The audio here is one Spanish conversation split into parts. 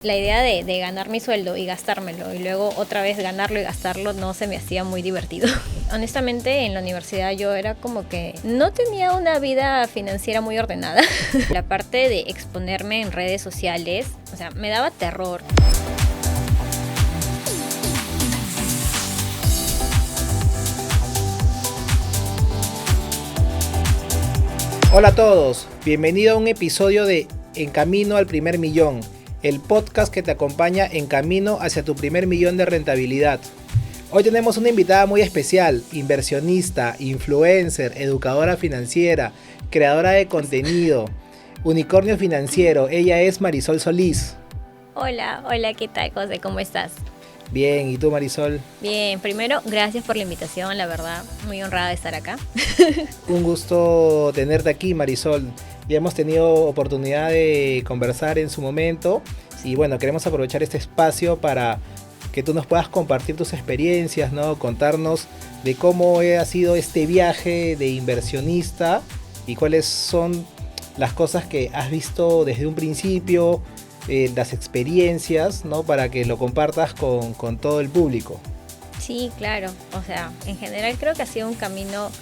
La idea de ganar mi sueldo y gastármelo y luego otra vez ganarlo y gastarlo no se me hacía muy divertido. Honestamente, en la universidad yo era como que no tenía una vida financiera muy ordenada. La parte de exponerme en redes sociales, o sea, me daba terror. Hola a todos, bienvenido a un episodio de En Camino al Primer Millón, el podcast que te acompaña en camino hacia tu primer millón de rentabilidad. Hoy tenemos una invitada muy especial, inversionista, influencer, educadora financiera, creadora de contenido, unicornio financiero. Ella es Marisol Solís. Hola, ¿qué tal, José? ¿Cómo estás? Bien, ¿y tú, Marisol? Bien, primero, gracias por la invitación, la verdad, muy honrada de estar acá. Un gusto tenerte aquí, Marisol. Ya hemos tenido oportunidad de conversar en su momento y bueno, queremos aprovechar este espacio para que tú nos puedas compartir tus experiencias, ¿no? Contarnos de cómo ha sido este viaje de inversionista y cuáles son las cosas que has visto desde un principio, las experiencias, ¿no? Para que lo compartas con todo el público. Sí, claro, o sea, en general creo que ha sido un camino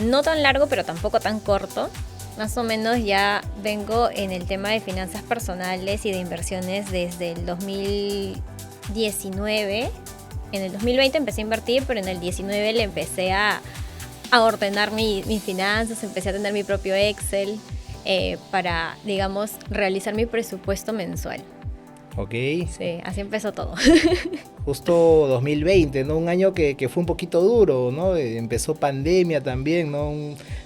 no tan largo, pero tampoco tan corto. Más o menos ya vengo en el tema de finanzas personales y de inversiones desde el 2019. En el 2020 empecé a invertir, pero en el 19 le empecé a ordenar mis finanzas, empecé a tener mi propio Excel para, digamos, realizar mi presupuesto mensual. Ok. Sí, así empezó todo. Justo 2020, ¿no? Un año que fue un poquito duro, ¿no? Empezó pandemia también, ¿no?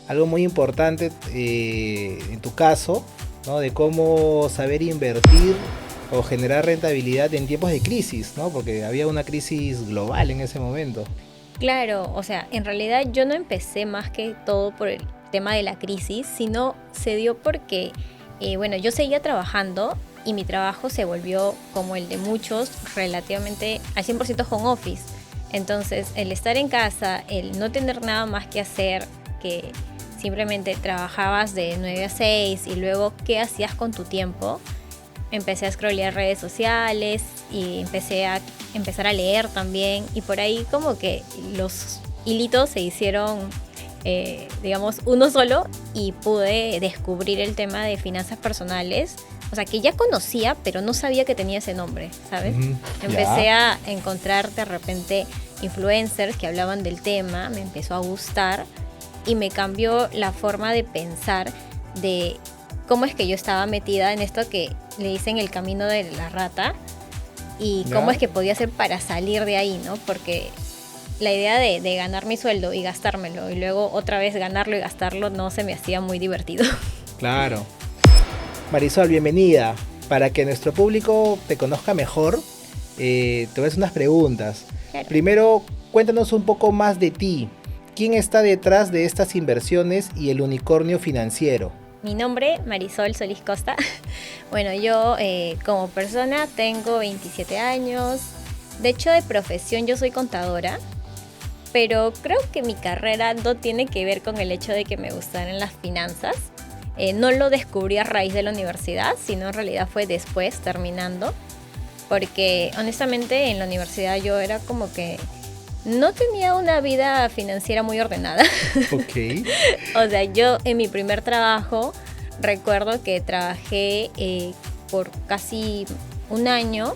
Algo muy importante en tu caso, ¿no? De cómo saber invertir o generar rentabilidad en tiempos de crisis, ¿no? Porque había una crisis global en ese momento. Claro, o sea, en realidad yo no empecé más que todo por el tema de la crisis, sino se dio porque, bueno, yo seguía trabajando y mi trabajo se volvió como el de muchos, relativamente al 100% home office. Entonces, el estar en casa, el no tener nada más que hacer, que simplemente trabajabas de 9 a 6 y luego qué hacías con tu tiempo, empecé a scrollear redes sociales y empecé a empezar a leer también, y por ahí como que los hilitos se hicieron, digamos, uno solo, y pude descubrir el tema de finanzas personales. O sea, que ya conocía, pero no sabía que tenía ese nombre, ¿sabes? Empecé a encontrar de repente influencers que hablaban del tema, me empezó a gustar y me cambió la forma de pensar de cómo es que yo estaba metida en esto que le dicen el camino de la rata y cómo es que podía hacer para salir de ahí, ¿no? Porque la idea de ganar mi sueldo y gastármelo y luego otra vez ganarlo y gastarlo no se me hacía muy divertido. Claro. Marisol, bienvenida. Para que nuestro público te conozca mejor, te voy a hacer unas preguntas. Claro. Primero, cuéntanos un poco más de ti. ¿Quién está detrás de estas inversiones y el unicornio financiero? Mi nombre, Marisol Solís Costa. Bueno, yo como persona tengo 27 años. De hecho, de profesión yo soy contadora, pero creo que mi carrera no tiene que ver con el hecho de que me gustaran las finanzas. No lo descubrí a raíz de la universidad, sino en realidad fue después, terminando. Porque honestamente en la universidad yo era como que no tenía una vida financiera muy ordenada. Ok. O sea, yo en mi primer trabajo recuerdo que trabajé por casi un año,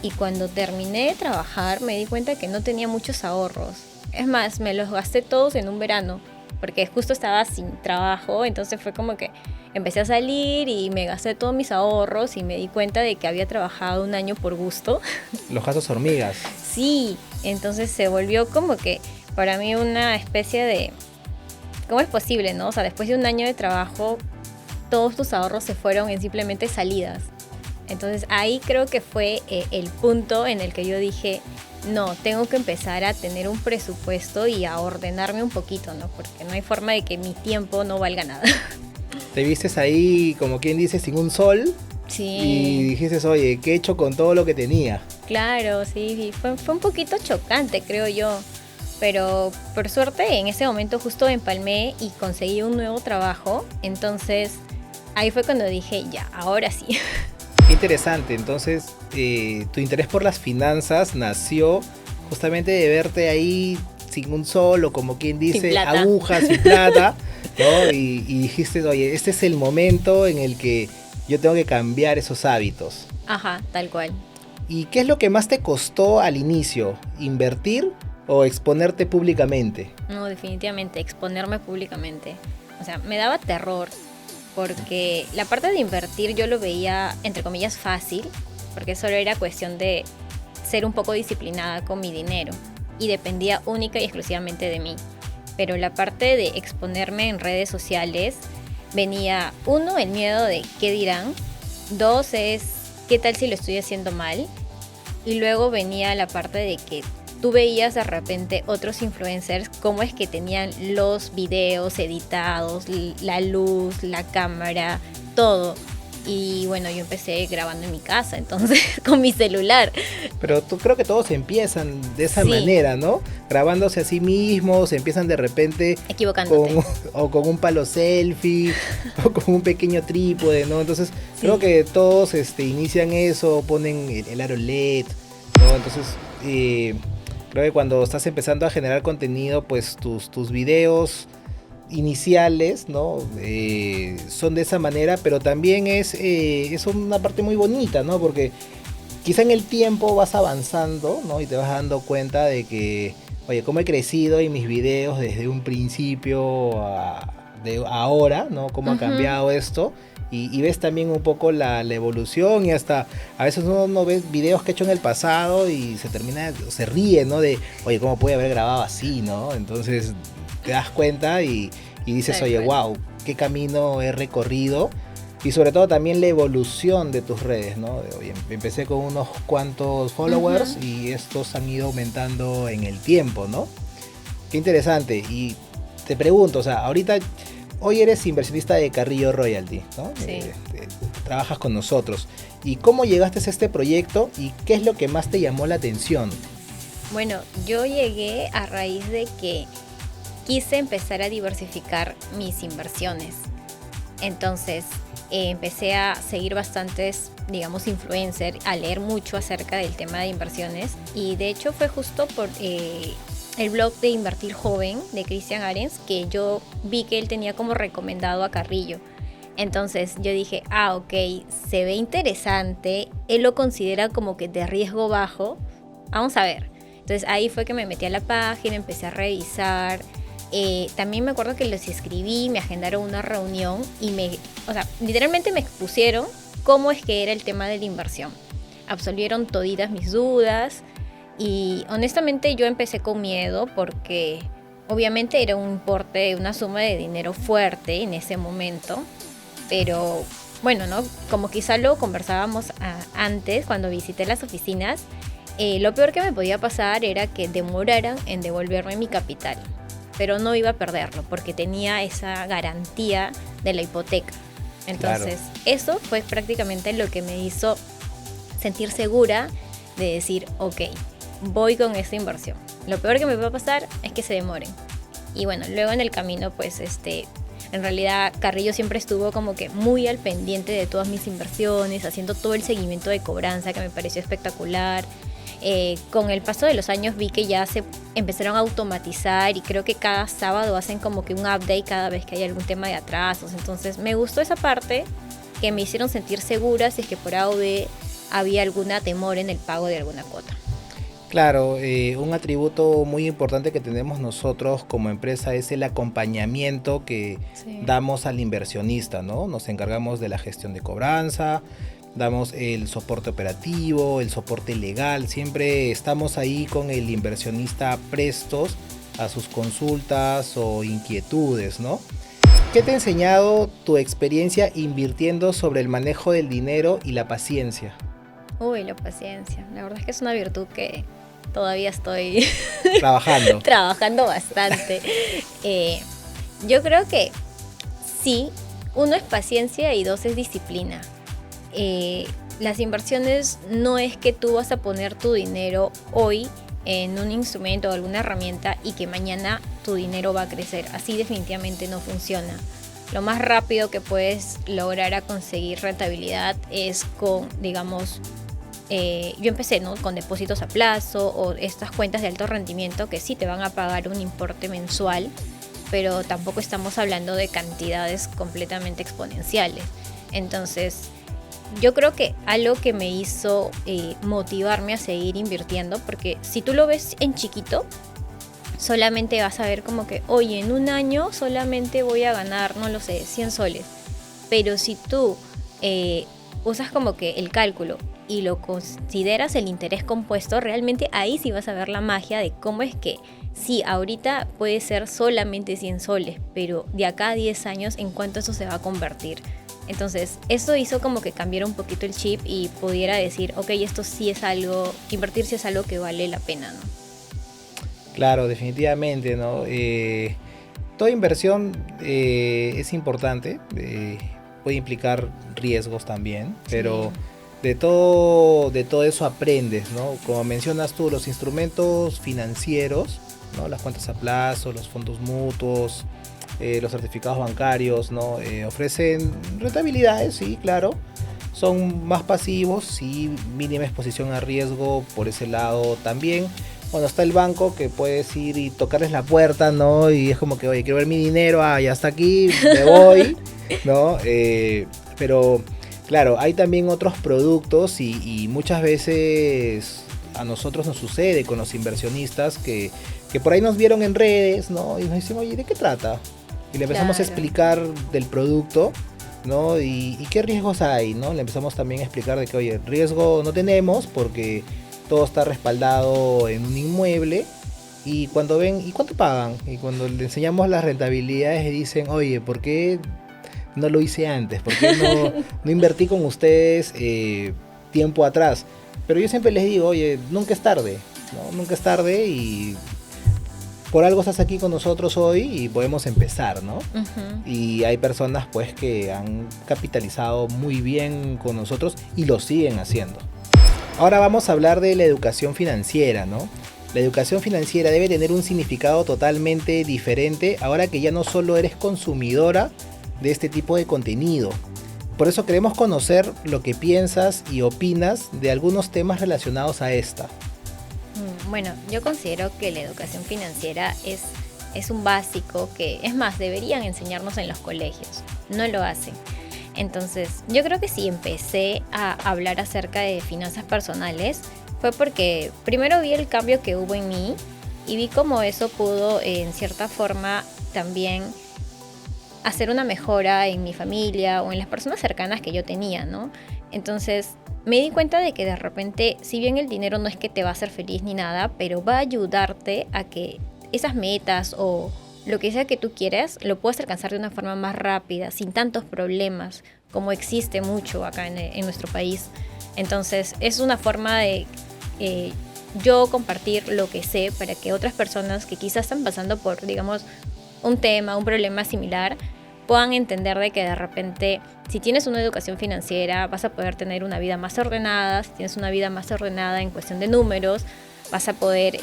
y cuando terminé de trabajar me di cuenta que no tenía muchos ahorros. Es más, me los gasté todos en un verano, porque justo estaba sin trabajo. Entonces fue como que empecé a salir y me gasté todos mis ahorros y me di cuenta de que había trabajado un año por gusto. Los gastos hormigas. Sí, entonces se volvió como que para mí una especie de ¿cómo es posible, no? O sea, después de un año de trabajo, todos tus ahorros se fueron en simplemente salidas. Entonces ahí creo que fue el punto en el que yo dije, no, tengo que empezar a tener un presupuesto y a ordenarme un poquito, ¿no? Porque no hay forma de que mi tiempo no valga nada. Te vistes ahí, como quien dice, sin un sol. Sí. Y dijiste, oye, ¿qué he hecho con todo lo que tenía? Claro, sí, fue un poquito chocante, creo yo. Pero por suerte en ese momento justo empalmé y conseguí un nuevo trabajo. Entonces ahí fue cuando dije, ya, ahora sí. Qué interesante. Entonces, tu interés por las finanzas nació justamente de verte ahí sin un sol o como quien dice, agujas sin plata, ¿no? Y dijiste, oye, este es el momento en el que yo tengo que cambiar esos hábitos. Ajá, tal cual. ¿Y qué es lo que más te costó al inicio? ¿Invertir o exponerte públicamente? No, definitivamente, exponerme públicamente. O sea, me daba terror porque la parte de invertir yo lo veía, entre comillas, fácil, porque solo era cuestión de ser un poco disciplinada con mi dinero y dependía única y exclusivamente de mí. Pero la parte de exponerme en redes sociales venía, uno, el miedo de qué dirán, dos es qué tal si lo estoy haciendo mal, y luego venía la parte de que tú veías de repente otros influencers cómo es que tenían los videos editados, la luz, la cámara, todo. Y bueno, yo empecé grabando en mi casa, entonces con mi celular. Pero creo que todos empiezan de esa manera, ¿no? Grabándose a sí mismos, empiezan de repente equivocándote. Con un palo selfie o con un pequeño trípode, ¿no? Entonces creo que todos inician eso, ponen el aro LED, ¿no? Entonces creo que cuando estás empezando a generar contenido, pues tus videos iniciales, ¿no? Son de esa manera, pero también es una parte muy bonita, ¿no? Porque quizá en el tiempo vas avanzando, ¿no? Y te vas dando cuenta de que, oye, cómo he crecido en mis videos desde un principio de ahora, ¿no? Cómo ha cambiado esto. Y ves también un poco la evolución y hasta a veces uno ve videos que he hecho en el pasado y se ríe, ¿no? De, oye, ¿cómo puede haber grabado así, ¿no? Entonces te das cuenta y dices, oye, wow, qué camino he recorrido. Y sobre todo también la evolución de tus redes, ¿no? Oye, empecé con unos cuantos followers y estos han ido aumentando en el tiempo, ¿no? Qué interesante. Y te pregunto, o sea, ahorita, hoy eres inversionista de Carrillo Royalty, ¿no? Sí. Trabajas con nosotros. ¿Y cómo llegaste a este proyecto y qué es lo que más te llamó la atención? Bueno, yo llegué a raíz de que quise empezar a diversificar mis inversiones. Entonces empecé a seguir bastantes, digamos, influencers, a leer mucho acerca del tema de inversiones. Y de hecho fue justo por el blog de Invertir Joven de Cristian Arens que yo vi que él tenía como recomendado a Carrillo. Entonces yo dije, ok, se ve interesante, él lo considera como que de riesgo bajo, vamos a ver. Entonces ahí fue que me metí a la página, empecé a revisar. También me acuerdo que los escribí, me agendaron una reunión y literalmente me expusieron cómo es que era el tema de la inversión. Absolvieron toditas mis dudas y honestamente yo empecé con miedo porque obviamente era un importe, una suma de dinero fuerte en ese momento, pero bueno, ¿no? Como quizá lo conversábamos antes cuando visité las oficinas, lo peor que me podía pasar era que demoraran en devolverme mi capital. Pero no iba a perderlo porque tenía esa garantía de la hipoteca. Entonces, eso fue prácticamente lo que me hizo sentir segura de decir, ok, voy con esta inversión. Lo peor que me va a pasar es que se demoren. Y bueno, luego en el camino, pues, en realidad Carrillo siempre estuvo como que muy al pendiente de todas mis inversiones, haciendo todo el seguimiento de cobranza que me pareció espectacular. Con el paso de los años vi que ya se empezaron a automatizar y creo que cada sábado hacen como que un update cada vez que hay algún tema de atrasos. Entonces me gustó esa parte que me hicieron sentir segura si es que por A o B había alguna temor en el pago de alguna cuota. Claro, un atributo muy importante que tenemos nosotros como empresa es el acompañamiento que damos al inversionista, ¿no? Nos encargamos de la gestión de cobranza, damos el soporte operativo, el soporte legal, siempre estamos ahí con el inversionista prestos a sus consultas o inquietudes, ¿no? ¿Qué te ha enseñado tu experiencia invirtiendo sobre el manejo del dinero y la paciencia? Uy, la paciencia. La verdad es que es una virtud que todavía estoy trabajando bastante. Yo creo que sí, uno es paciencia y dos es disciplina. Las inversiones no es que tú vas a poner tu dinero hoy en un instrumento o alguna herramienta y que mañana tu dinero va a crecer. Así definitivamente no funciona. lo más rápido que puedes lograr a conseguir rentabilidad es con, digamos, yo empecé, ¿no?, con depósitos a plazo o estas cuentas de alto rendimiento que sí te van a pagar un importe mensual, pero tampoco estamos hablando de cantidades completamente exponenciales. Entonces, yo creo que algo que me hizo motivarme a seguir invirtiendo, porque si tú lo ves en chiquito, solamente vas a ver como que, oye, en un año solamente voy a ganar, no lo sé, 100 soles. Pero si tú usas como que el cálculo y lo consideras el interés compuesto, realmente ahí sí vas a ver la magia de cómo es que sí, ahorita puede ser solamente 100 soles, pero de acá a 10 años, ¿en cuánto eso se va a convertir? Entonces, eso hizo como que cambiara un poquito el chip y pudiera decir, ok, esto sí es algo, invertir sí es algo que vale la pena, ¿no? Claro, definitivamente, ¿no? Toda inversión es importante, puede implicar riesgos también, pero Sí. de todo eso aprendes, ¿no? Como mencionas tú, los instrumentos financieros, ¿no? Las cuentas a plazo, los fondos mutuos, los certificados bancarios, ¿no? Ofrecen rentabilidades, sí, claro. Son más pasivos, sí, mínima exposición a riesgo por ese lado también. Bueno, está el banco que puedes ir y tocarles la puerta, ¿no? Y es como que, oye, quiero ver mi dinero, ya está aquí, me voy, ¿no? Pero, claro, hay también otros productos y muchas veces a nosotros nos sucede con los inversionistas que por ahí nos vieron en redes, ¿no? Y nos dicen, oye, ¿de qué trata? Y le empezamos a Claro. explicar del producto, ¿no? Y qué riesgos hay, ¿no? Le empezamos también a explicar de que, oye, riesgo no tenemos porque todo está respaldado en un inmueble. Y cuando ven, ¿y cuánto pagan? Y cuando le enseñamos las rentabilidades dicen, oye, ¿por qué no lo hice antes? ¿Por qué no invertí con ustedes tiempo atrás? Pero yo siempre les digo, oye, nunca es tarde, ¿no? Nunca es tarde y por algo estás aquí con nosotros hoy y podemos empezar, ¿no? Ujú. Y hay personas pues que han capitalizado muy bien con nosotros y lo siguen haciendo. Ahora vamos a hablar de la educación financiera, ¿no? La educación financiera debe tener un significado totalmente diferente ahora que ya no solo eres consumidora de este tipo de contenido. Por eso queremos conocer lo que piensas y opinas de algunos temas relacionados a esta. Bueno, yo considero que la educación financiera es un básico que, es más, deberían enseñarnos en los colegios. No lo hacen. Entonces, yo creo que si empecé a hablar acerca de finanzas personales, fue porque primero vi el cambio que hubo en mí y vi cómo eso pudo, en cierta forma, también hacer una mejora en mi familia o en las personas cercanas que yo tenía, ¿no? Entonces, me di cuenta de que de repente, si bien el dinero no es que te va a hacer feliz ni nada, pero va a ayudarte a que esas metas o lo que sea que tú quieras, lo puedas alcanzar de una forma más rápida, sin tantos problemas, como existe mucho acá en nuestro país. Entonces, es una forma de yo compartir lo que sé para que otras personas que quizás están pasando por, digamos, un tema, un problema similar, puedan entender de que de repente, si tienes una educación financiera, vas a poder tener una vida más ordenada. Si tienes una vida más ordenada en cuestión de números, vas a poder,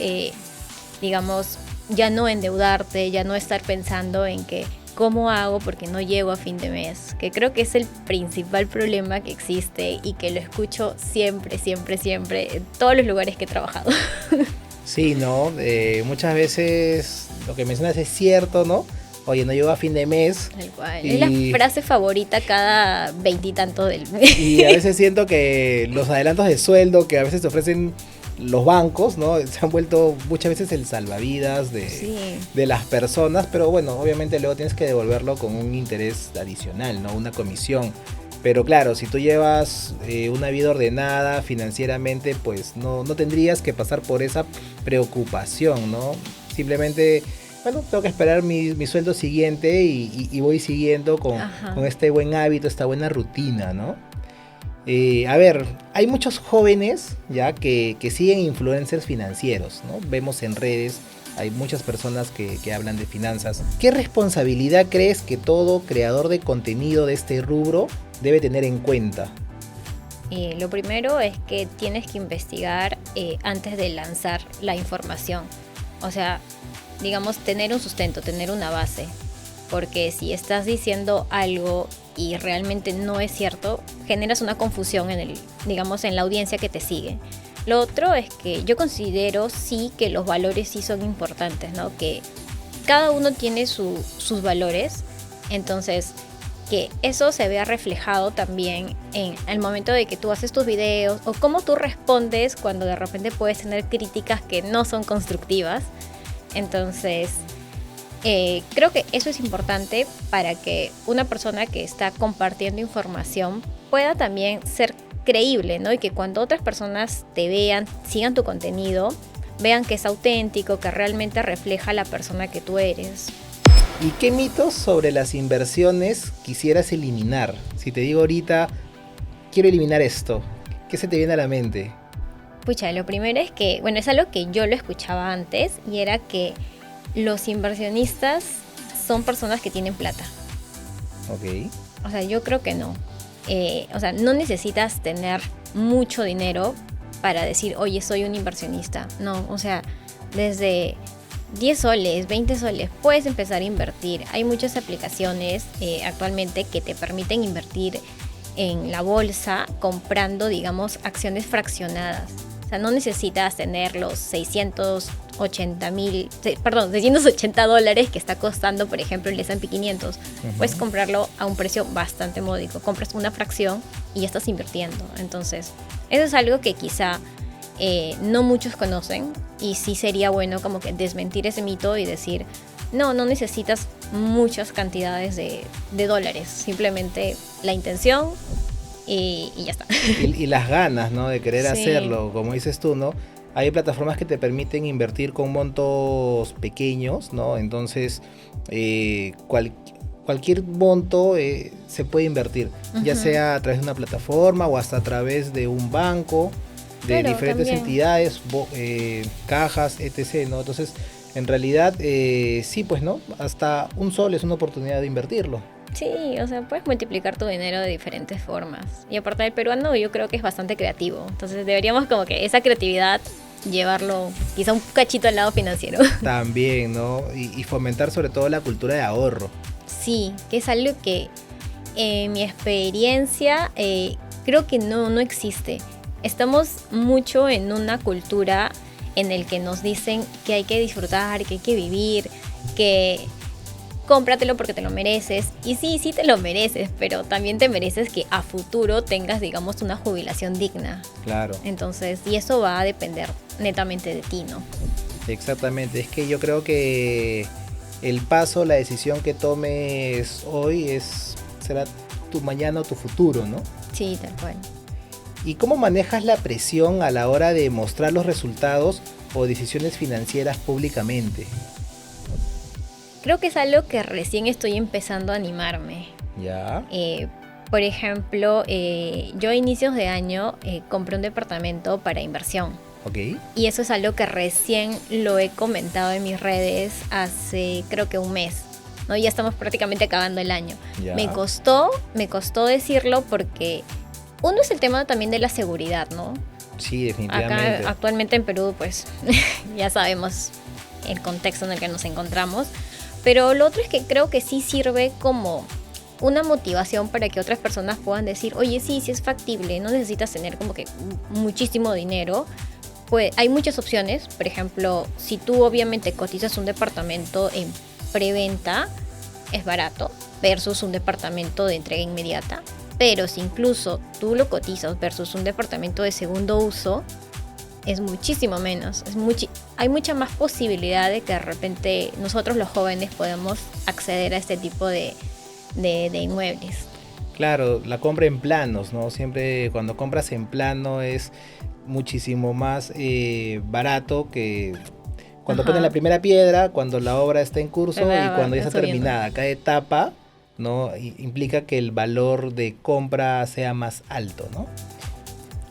digamos, ya no endeudarte, ya no estar pensando en que cómo hago porque no llego a fin de mes, que creo que es el principal problema que existe y que lo escucho siempre, siempre, siempre, en todos los lugares que he trabajado. Sí, ¿no? Muchas veces lo que mencionas es cierto, ¿no? Oye, no llego a fin de mes. Tal cual. Y, Es la frase favorita cada veintitantos del mes. y a veces siento que los adelantos de sueldo que a veces te ofrecen los bancos, ¿no? Se han vuelto muchas veces el salvavidas Sí. de las personas, pero bueno, obviamente luego tienes que devolverlo con un interés adicional, ¿no? Una comisión. Pero claro, si tú llevas una vida ordenada financieramente, pues no tendrías que pasar por esa preocupación, ¿no? Simplemente, bueno, tengo que esperar mi sueldo siguiente y voy siguiendo Ajá. con este buen hábito, esta buena rutina, ¿no? A ver, hay muchos jóvenes ya que siguen influencers financieros, ¿no? Vemos en redes, hay muchas personas que hablan de finanzas. ¿Qué responsabilidad crees que todo creador de contenido de este rubro debe tener en cuenta? Lo primero es que tienes que investigar antes de lanzar la información. O sea, digamos, tener un sustento, tener una base. porque si estás diciendo algo y realmente no es cierto, generas una confusión digamos, en la audiencia que te sigue. Lo otro es que yo considero sí que los valores sí son importantes, ¿no? Que cada uno tiene sus valores, entonces que eso se vea reflejado también en el momento de que tú haces tus videos o cómo tú respondes cuando de repente puedes tener críticas que no son constructivas. Entonces, creo que eso es importante para que una persona que está compartiendo información pueda también ser creíble, ¿no? Y que cuando otras personas te vean, sigan tu contenido, vean que es auténtico, que realmente refleja la persona que tú eres. ¿Y qué mitos sobre las inversiones quisieras eliminar? Si te digo ahorita, quiero eliminar esto, ¿qué se te viene a la mente? Pucha, lo primero es que, bueno, es algo que yo lo escuchaba antes y era que los inversionistas son personas que tienen plata. Ok. O sea, yo creo que no. O sea, no necesitas tener mucho dinero para decir, oye, soy un inversionista. No, o sea, desde 10 soles, 20 soles, puedes empezar a invertir. Hay muchas aplicaciones actualmente que te permiten invertir en la bolsa comprando, digamos, acciones fraccionadas. O sea, no necesitas tener los 680 dólares que está costando, por ejemplo, el S&P 500. Puedes comprarlo a un precio bastante módico. Compras una fracción y ya estás invirtiendo. Entonces, eso es algo que quizá no muchos conocen y sí sería bueno como que desmentir ese mito y decir, no necesitas muchas cantidades de dólares. Simplemente la intención y ya está. Y las ganas, ¿no? De querer Sí. hacerlo, como dices tú, ¿no? Hay plataformas que te permiten invertir con montos pequeños, ¿no? Entonces, cualquier monto se puede invertir, ya sea a través de una plataforma o hasta a través de un banco, de Claro, diferentes también. entidades, cajas, etc., ¿no? Entonces, en realidad, sí, pues, ¿no? Hasta un sol es una oportunidad de invertirlo. Sí, o sea, puedes multiplicar tu dinero de diferentes formas. Y aparte del peruano, yo creo que es bastante creativo. Entonces deberíamos como que esa creatividad llevarlo quizá un cachito al lado financiero. También, ¿no? Y fomentar sobre todo la cultura de ahorro. Sí, que es algo que en mi experiencia creo que no existe. Estamos mucho en una cultura en el que nos dicen que hay que disfrutar, que hay que vivir, que cómpratelo porque te lo mereces. Y sí te lo mereces, pero también te mereces que a futuro tengas, digamos, una jubilación digna. Claro. Entonces, y eso va a depender netamente de ti, ¿no? Exactamente, es que yo creo que el paso, la decisión que tomes hoy será tu mañana o tu futuro, ¿no? Sí, tal cual. ¿Y cómo manejas la presión a la hora de mostrar los resultados o decisiones financieras públicamente? Creo que es algo que recién estoy empezando a animarme. Ya. Por ejemplo, yo a inicios de año compré un departamento para inversión. Ok. Y eso es algo que recién lo he comentado en mis redes hace creo que un mes, ¿no? Ya estamos prácticamente acabando el año. Ya. Me costó decirlo porque uno es el tema también de la seguridad, ¿no? Sí, definitivamente. Acá actualmente en Perú, pues ya sabemos el contexto en el que nos encontramos. Pero lo otro es que creo que sí sirve como una motivación para que otras personas puedan decir, oye, sí es factible, no necesitas tener como que muchísimo dinero. Pues hay muchas opciones. Por ejemplo, si tú obviamente cotizas un departamento en preventa, es barato versus un departamento de entrega inmediata. Pero si incluso tú lo cotizas versus un departamento de segundo uso, es muchísimo menos. Hay mucha más posibilidad de que de repente nosotros los jóvenes podamos acceder a este tipo de inmuebles. Claro, la compra en planos, ¿no? Siempre cuando compras en plano es muchísimo más barato que cuando ponen la primera piedra, cuando la obra está en curso y cuando ya está terminada. Cada etapa, ¿no? Implica que el valor de compra sea más alto, ¿no?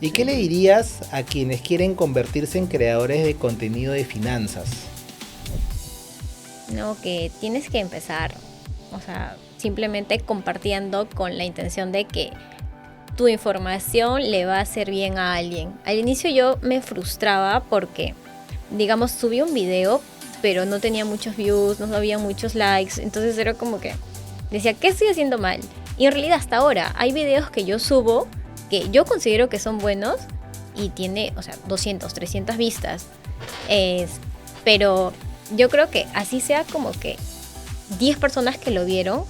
¿Y qué le dirías a quienes quieren convertirse en creadores de contenido de finanzas? No, que tienes que empezar, o sea, simplemente compartiendo con la intención de que tu información le va a hacer bien a alguien. Al inicio yo me frustraba porque, digamos, subí un video pero no tenía muchos views, no había muchos likes, entonces era como que decía, ¿qué estoy haciendo mal? Y en realidad hasta ahora hay videos que yo subo que yo considero que son buenos y tiene, o sea, 200, 300 vistas. Pero yo creo que así sea como que 10 personas que lo vieron,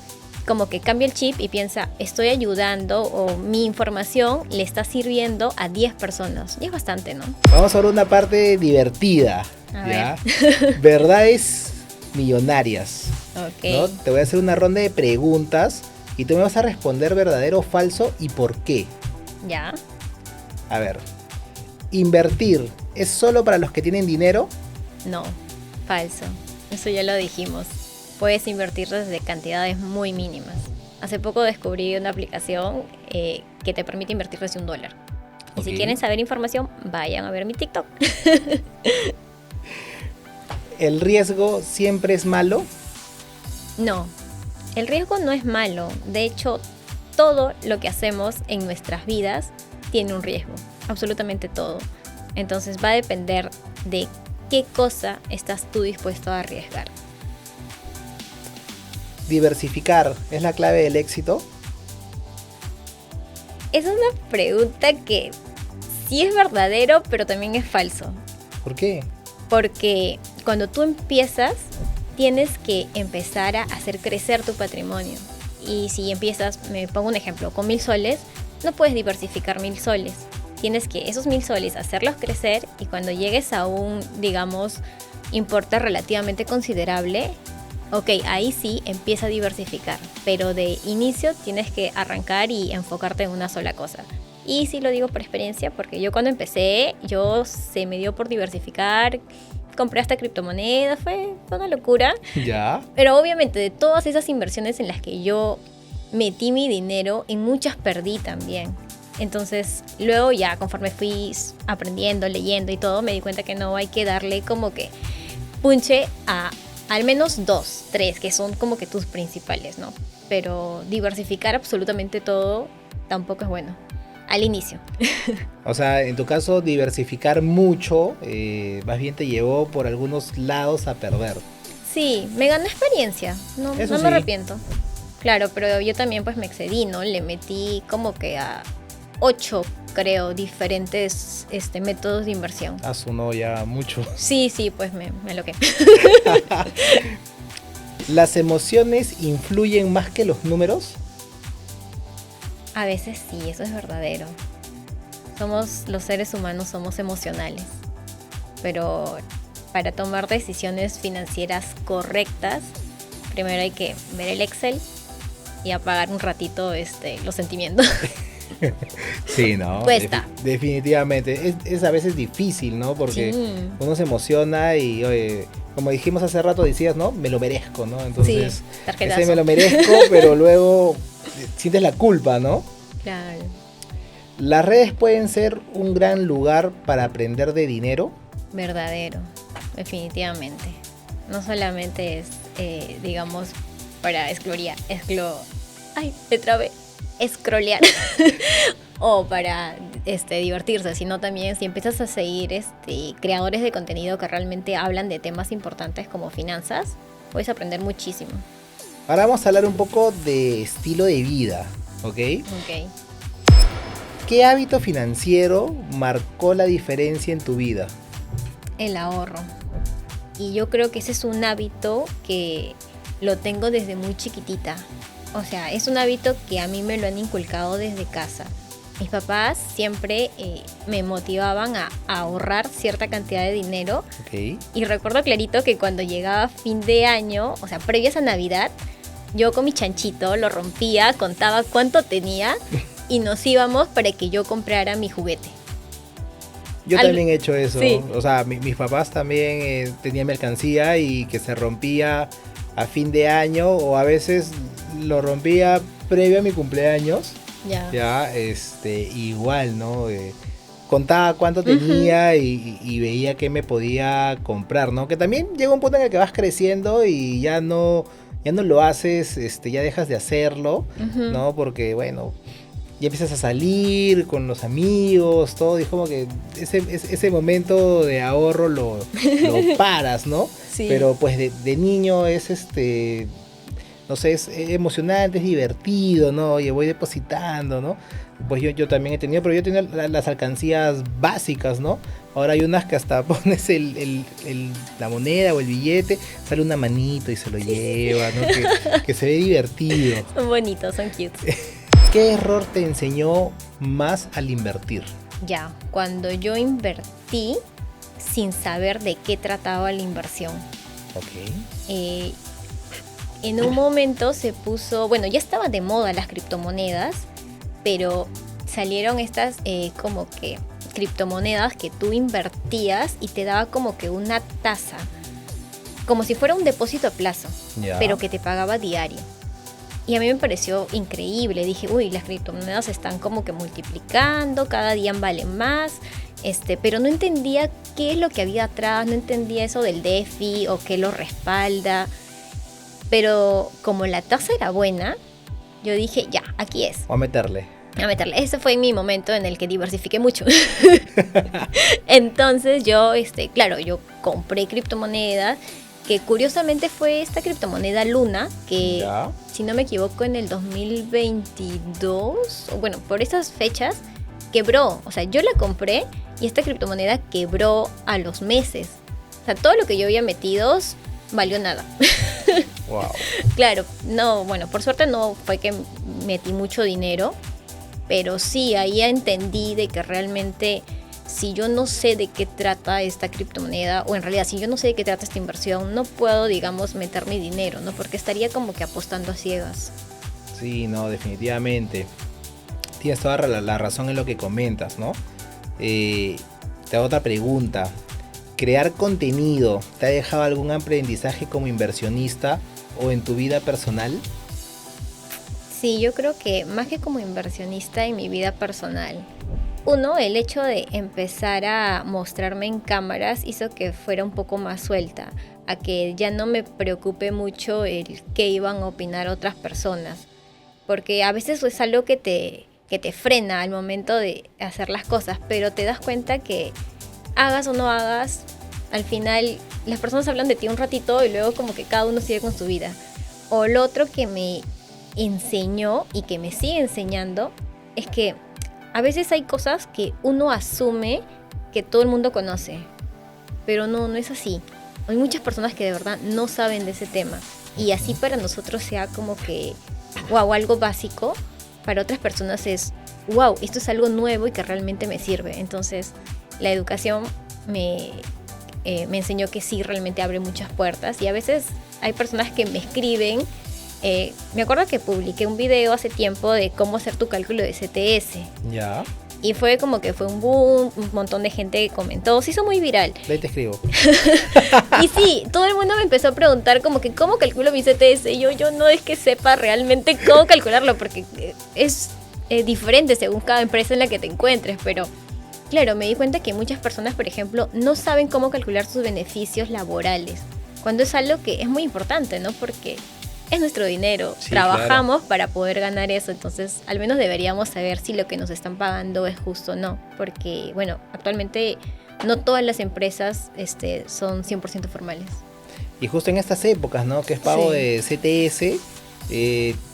como que cambia el chip y piensa, estoy ayudando o mi información le está sirviendo a 10 personas. Y es bastante, ¿no? Vamos a ver una parte divertida. A ¿Ya? Verdades millonarias. Ok. ¿No? Te voy a hacer una ronda de preguntas y tú me vas a responder verdadero o falso y por qué. Ya. A ver, ¿invertir es solo para los que tienen dinero? No, falso. Eso ya lo dijimos. Puedes invertir desde cantidades muy mínimas. Hace poco descubrí una aplicación que te permite invertir desde $1. Y Ok. si quieren saber información, vayan a ver mi TikTok. ¿El riesgo siempre es malo? No, el riesgo no es malo. De hecho, todo lo que hacemos en nuestras vidas tiene un riesgo. Absolutamente todo. Entonces va a depender de qué cosa estás tú dispuesto a arriesgar. ¿Diversificar es la clave del éxito? Es una pregunta que sí es verdadero, pero también es falso. ¿Por qué? Porque cuando tú empiezas, tienes que empezar a hacer crecer tu patrimonio. Y si empiezas, me pongo un ejemplo, con 1.000 soles, no puedes diversificar 1.000 soles. Tienes que esos 1.000 soles hacerlos crecer y cuando llegues a un, digamos, importe relativamente considerable, ok, ahí sí empieza a diversificar. Pero de inicio tienes que arrancar y enfocarte en una sola cosa. Y sí lo digo por experiencia, porque yo cuando empecé, se me dio por diversificar, compré hasta criptomonedas, fue una locura. ¿Ya? Pero obviamente de todas esas inversiones en las que yo metí mi dinero, en muchas perdí también. Entonces luego ya conforme fui aprendiendo, leyendo y todo, me di cuenta que no hay que darle como que punche a al menos 2, 3, que son como que tus principales, ¿no? Pero diversificar absolutamente todo tampoco es bueno. Al inicio. O sea, en tu caso, diversificar mucho, más bien te llevó por algunos lados a perder. Sí, me ganó experiencia, no Eso me sí. arrepiento. Claro, pero yo también pues me excedí, ¿no? Le metí como que a 8, creo, diferentes métodos de inversión. Sonó ya mucho. Sí, pues me loqué. ¿Las emociones influyen más que los números? A veces sí, eso es verdadero. Los seres humanos somos emocionales. Pero para tomar decisiones financieras correctas, primero hay que ver el Excel y apagar un ratito los sentimientos. Sí, ¿no? Cuesta. Definitivamente. Es a veces difícil, ¿no? Porque Sí. uno se emociona y, oye, como dijimos hace rato, decías, ¿no? Me lo merezco, ¿no? Entonces, Sí, tarjetazo. ese me lo merezco, pero luego sientes la culpa, ¿no? Claro. ¿Las redes pueden ser un gran lugar para aprender de dinero? Verdadero, definitivamente. No solamente es, digamos, para escrolear, escrolear o para divertirse, sino también si empiezas a seguir creadores de contenido que realmente hablan de temas importantes como finanzas, puedes aprender muchísimo. Ahora vamos a hablar un poco de estilo de vida, ¿ok? Ok. ¿Qué hábito financiero marcó la diferencia en tu vida? El ahorro. Y yo creo que ese es un hábito que lo tengo desde muy chiquitita. O sea, es un hábito que a mí me lo han inculcado desde casa. Mis papás siempre me motivaban a ahorrar cierta cantidad de dinero. Ok. Y recuerdo clarito que cuando llegaba fin de año, o sea, previas a Navidad, yo con mi chanchito lo rompía, contaba cuánto tenía y nos íbamos para que yo comprara mi juguete. Yo también he hecho eso. Sí. O sea, mis papás también tenían mercancía y que se rompía a fin de año o a veces lo rompía previo a mi cumpleaños. Ya, igual, ¿no? Contaba cuánto tenía y veía qué me podía comprar, ¿no? Que también llega un punto en el que vas creciendo y ya no lo haces, ya dejas de hacerlo, ¿no? Porque, bueno, ya empiezas a salir con los amigos, todo, y es como que ese momento de ahorro lo paras, ¿no? Sí. Pero pues de niño es no sé, es emocionante, es divertido, ¿no? Oye, voy depositando, ¿no? Pues yo también he tenido, pero yo tenía las alcancías básicas, ¿no? Ahora hay unas que hasta pones la moneda o el billete, sale una manito y se lo lleva, ¿no? Que se ve divertido. Son bonitos, son cute. ¿Qué error te enseñó más al invertir? Ya, cuando yo invertí sin saber de qué trataba la inversión. Ok. En un momento se puso, bueno, ya estaban de moda las criptomonedas, pero salieron estas como que criptomonedas que tú invertías y te daba como que una tasa, como si fuera un depósito a plazo, Ya. pero que te pagaba diario. Y a mí me pareció increíble, dije, uy, las criptomonedas están como que multiplicando, cada día valen más, pero no entendía qué es lo que había atrás, no entendía eso del DeFi o qué lo respalda. Pero como la tasa era buena, yo dije, ya, aquí es. Voy a meterle. A meterle. Ese fue mi momento en el que diversifiqué mucho. Entonces yo, claro, yo compré criptomonedas, que curiosamente fue esta criptomoneda Luna, que Ya. si no me equivoco en el 2022, o bueno, por esas fechas, quebró. O sea, yo la compré y esta criptomoneda quebró a los meses. O sea, todo lo que yo había metido valió nada. Wow. Claro, no, bueno, por suerte no fue que metí mucho dinero, pero sí, ahí entendí de que realmente si yo no sé de qué trata esta criptomoneda, o en realidad si yo no sé de qué trata esta inversión, no puedo, digamos, meter mi dinero, ¿no? Porque estaría como que apostando a ciegas. Sí, no, definitivamente. Tienes toda la razón en lo que comentas, ¿no? Te hago otra pregunta. ¿Crear contenido te ha dejado algún aprendizaje como inversionista o en tu vida personal? Sí, yo creo que más que como inversionista en mi vida personal. Uno, el hecho de empezar a mostrarme en cámaras hizo que fuera un poco más suelta, a que ya no me preocupe mucho el qué iban a opinar otras personas, porque a veces es algo que te frena al momento de hacer las cosas, pero te das cuenta que hagas o no hagas, al final las personas hablan de ti un ratito y luego como que cada uno sigue con su vida. O lo otro que me enseñó y que me sigue enseñando es que a veces hay cosas que uno asume que todo el mundo conoce, pero no es así. Hay muchas personas que de verdad no saben de ese tema y así para nosotros sea como que wow, algo básico, para otras personas es wow, esto es algo nuevo y que realmente me sirve. Entonces la educación me enseñó que sí, realmente abre muchas puertas y a veces hay personas que me escriben. Me acuerdo que publiqué un video hace tiempo de cómo hacer tu cálculo de CTS. Ya. Y fue como que fue un boom, un montón de gente comentó, se hizo muy viral. De ahí te escribo. Y sí, todo el mundo me empezó a preguntar como que cómo calculo mi CTS. Y yo no es que sepa realmente cómo calcularlo, porque es diferente según cada empresa en la que te encuentres. Pero claro, me di cuenta que muchas personas, por ejemplo, no saben cómo calcular sus beneficios laborales. Cuando es algo que es muy importante, ¿no? Porque es nuestro dinero, Sí, trabajamos para poder ganar eso, entonces al menos deberíamos saber si lo que nos están pagando es justo o no, porque bueno, actualmente no todas las empresas son 100% formales. Y justo en estas épocas, ¿no? Que es pago Sí. de CTS,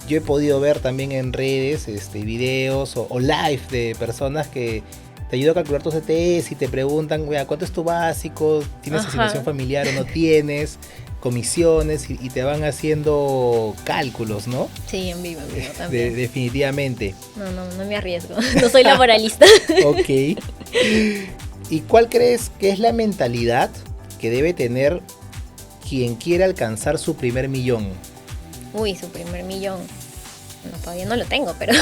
yo he podido ver también en redes videos o live de personas que te ayudan a calcular tu CTS y te preguntan, "Oiga, ¿cuánto es tu básico? ¿Tienes Ajá. asignación familiar o no tienes? Comisiones", y te van haciendo cálculos, ¿no? Sí, en vivo también. Definitivamente. No me arriesgo, no soy laboralista. Ok. ¿Y cuál crees que es la mentalidad que debe tener quien quiere alcanzar su primer millón? Uy, su primer millón. No, todavía no lo tengo, pero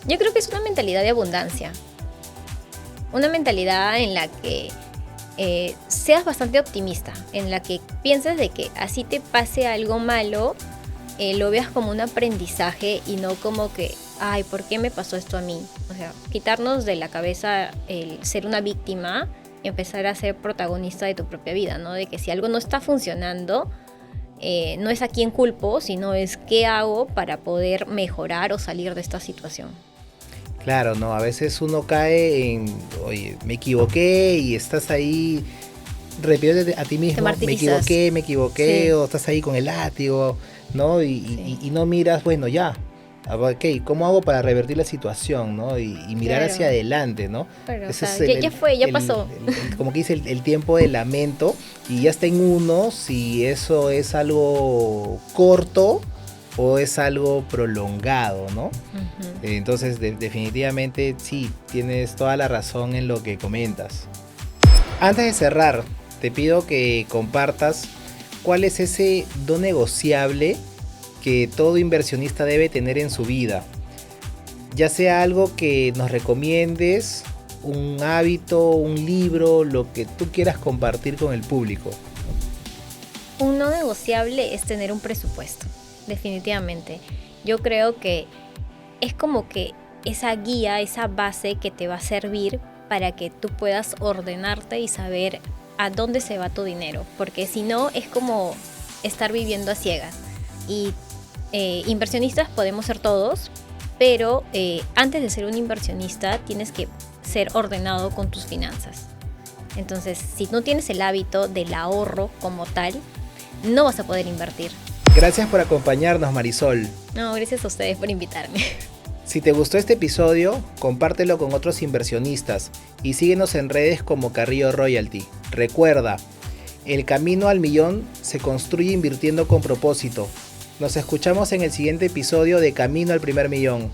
yo creo que es una mentalidad de abundancia. Una mentalidad en la que seas bastante optimista, en la que pienses de que así te pase algo malo, lo veas como un aprendizaje y no como que, ay, ¿por qué me pasó esto a mí? O sea, quitarnos de la cabeza el ser una víctima y empezar a ser protagonista de tu propia vida, ¿no? De que si algo no está funcionando, no es a quién culpo, sino es qué hago para poder mejorar o salir de esta situación. Claro, ¿no? A veces uno cae en, oye, me equivoqué y estás ahí repitiéndote a ti Te mismo, martirizas. me equivoqué, Sí, o estás ahí con el látigo, ¿no? sí. Y no miras, bueno, ya, ok, ¿cómo hago para revertir la situación, ¿no? Y mirar hacia Claro. adelante, ¿no? Pero, o Ese sea, es ya fue, ya pasó. como que dice, el tiempo de lamento, y ya está en uno si eso es algo corto o es algo prolongado, ¿no? Ujú. Entonces, definitivamente sí, tienes toda la razón en lo que comentas. Antes de cerrar, te pido que compartas cuál es ese no negociable que todo inversionista debe tener en su vida. Ya sea algo que nos recomiendes, un hábito, un libro, lo que tú quieras compartir con el público. Un no negociable es tener un presupuesto, definitivamente. Yo creo que es como que esa guía, esa base que te va a servir para que tú puedas ordenarte y saber a dónde se va tu dinero, porque si no es como estar viviendo a ciegas. Y inversionistas podemos ser todos, pero antes de ser un inversionista tienes que ser ordenado con tus finanzas. Entonces, si no tienes el hábito del ahorro como tal, no vas a poder invertir. Gracias por acompañarnos, Marisol. No, gracias a ustedes por invitarme. Si te gustó este episodio, compártelo con otros inversionistas y síguenos en redes como Carrillo Royalty. Recuerda, el camino al millón se construye invirtiendo con propósito. Nos escuchamos en el siguiente episodio de Camino al primer millón.